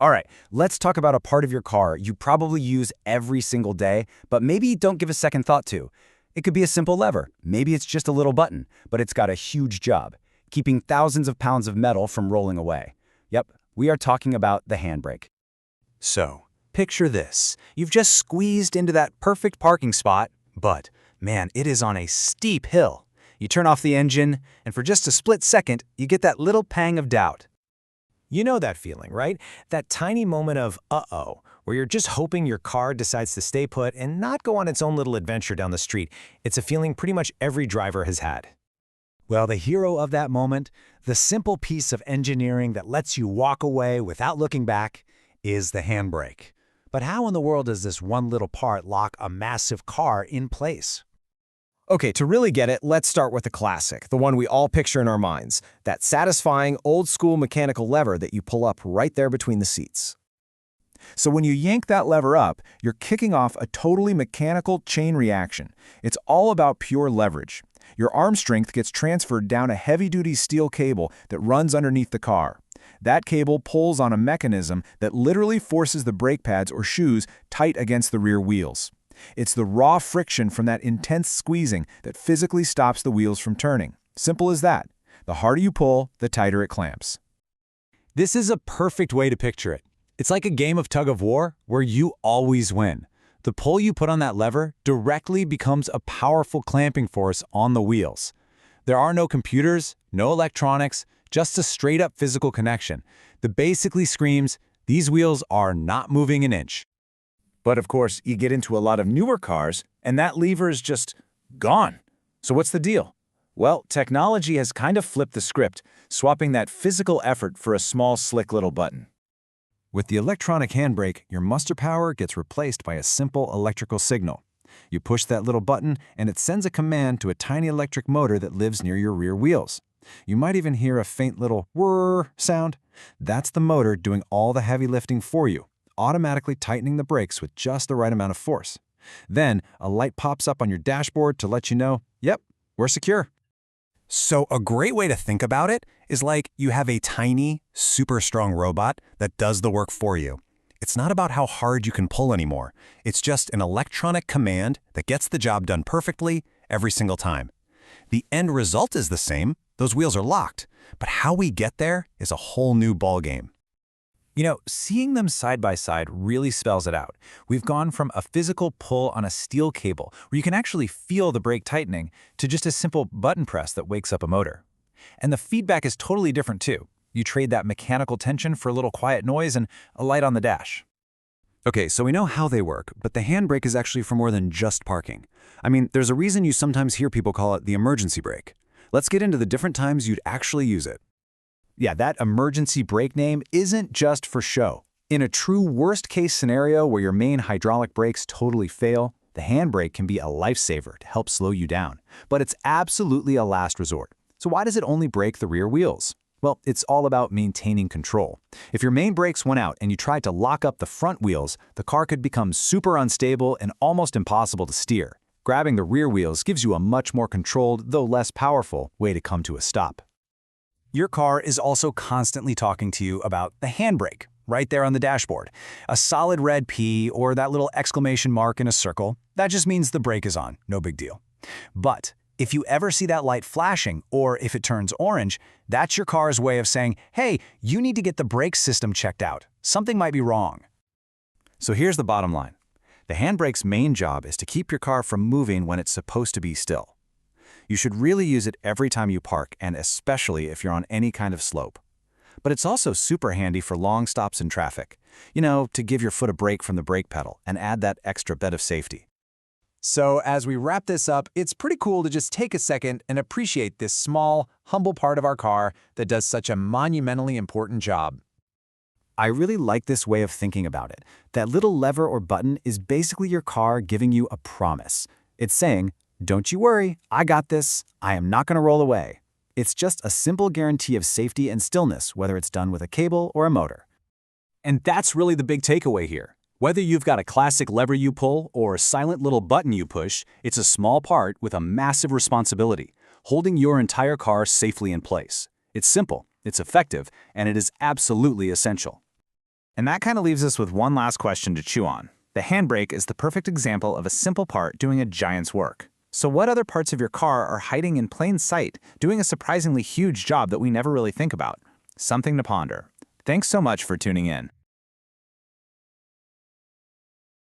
All right, let's talk about a part of your car you probably use every single day, but maybe don't give a second thought to. It could be a simple lever. Maybe it's just a little button, but it's got a huge job, keeping thousands of pounds of metal from rolling away. Yep, we are talking about the handbrake. So, picture this. You've just squeezed into that perfect parking spot, but, man, it is on a steep hill. You turn off the engine, and for just a split second, you get that little pang of doubt. You know that feeling, right? That tiny moment of uh-oh, where you're just hoping your car decides to stay put and not go on its own little adventure down the street. It's a feeling pretty much every driver has had. Well, the hero of that moment, the simple piece of engineering that lets you walk away without looking back, is the handbrake. But how in the world does this one little part lock a massive car in place? Okay, to really get it, let's start with the classic, the one we all picture in our minds, that satisfying old-school mechanical lever that you pull up right there between the seats. So when you yank that lever up, you're kicking off a totally mechanical chain reaction. It's all about pure leverage. Your arm strength gets transferred down a heavy-duty steel cable that runs underneath the car. That cable pulls on a mechanism that literally forces the brake pads or shoes tight against the rear wheels. It's the raw friction from that intense squeezing that physically stops the wheels from turning. Simple as that. The harder you pull, the tighter it clamps. This is a perfect way to picture it. It's like a game of tug-of-war where you always win. The pull you put on that lever directly becomes a powerful clamping force on the wheels. There are no computers, no electronics, just a straight-up physical connection that basically screams, these wheels are not moving an inch. But of course, you get into a lot of newer cars, and that lever is just gone. So what's the deal? Well, technology has kind of flipped the script, swapping that physical effort for a small, slick little button. With the electronic handbrake, your muster power gets replaced by a simple electrical signal. You push that little button, and it sends a command to a tiny electric motor that lives near your rear wheels. You might even hear a faint little whir sound. That's the motor doing all the heavy lifting for you, automatically tightening the brakes with just the right amount of force. Then, a light pops up on your dashboard to let you know, yep, we're secure. So a great way to think about it is like you have a tiny, super strong robot that does the work for you. It's not about how hard you can pull anymore. It's just an electronic command that gets the job done perfectly every single time. The end result is the same. Those wheels are locked. But how we get there is a whole new ballgame. You know, seeing them side by side really spells it out. We've gone from a physical pull on a steel cable, where you can actually feel the brake tightening, to just a simple button press that wakes up a motor. And the feedback is totally different too. You trade that mechanical tension for a little quiet noise and a light on the dash. Okay, so we know how they work, but the handbrake is actually for more than just parking. I mean, there's a reason you sometimes hear people call it the emergency brake. Let's get into the different times you'd actually use it. Yeah, that emergency brake name isn't just for show. In a true worst-case scenario where your main hydraulic brakes totally fail, the handbrake can be a lifesaver to help slow you down. But it's absolutely a last resort. So why does it only brake the rear wheels? Well, it's all about maintaining control. If your main brakes went out and you tried to lock up the front wheels, the car could become super unstable and almost impossible to steer. Grabbing the rear wheels gives you a much more controlled, though less powerful, way to come to a stop. Your car is also constantly talking to you about the handbrake, right there on the dashboard. A solid red P or that little exclamation mark in a circle, that just means the brake is on, no big deal. But if you ever see that light flashing, or if it turns orange, that's your car's way of saying, hey, you need to get the brake system checked out. Something might be wrong. So here's the bottom line. The handbrake's main job is to keep your car from moving when it's supposed to be still. You should really use it every time you park, and especially if you're on any kind of slope. But it's also super handy for long stops in traffic. You know, to give your foot a break from the brake pedal and add that extra bit of safety. So as we wrap this up, it's pretty cool to just take a second and appreciate this small, humble part of our car that does such a monumentally important job. I really like this way of thinking about it. That little lever or button is basically your car giving you a promise. It's saying, don't you worry, I got this. I am not going to roll away. It's just a simple guarantee of safety and stillness, whether it's done with a cable or a motor. And that's really the big takeaway here. Whether you've got a classic lever you pull or a silent little button you push, it's a small part with a massive responsibility, holding your entire car safely in place. It's simple, it's effective, and it is absolutely essential. And that kind of leaves us with one last question to chew on. The handbrake is the perfect example of a simple part doing a giant's work. So what other parts of your car are hiding in plain sight, doing a surprisingly huge job that we never really think about? Something to ponder. Thanks so much for tuning in.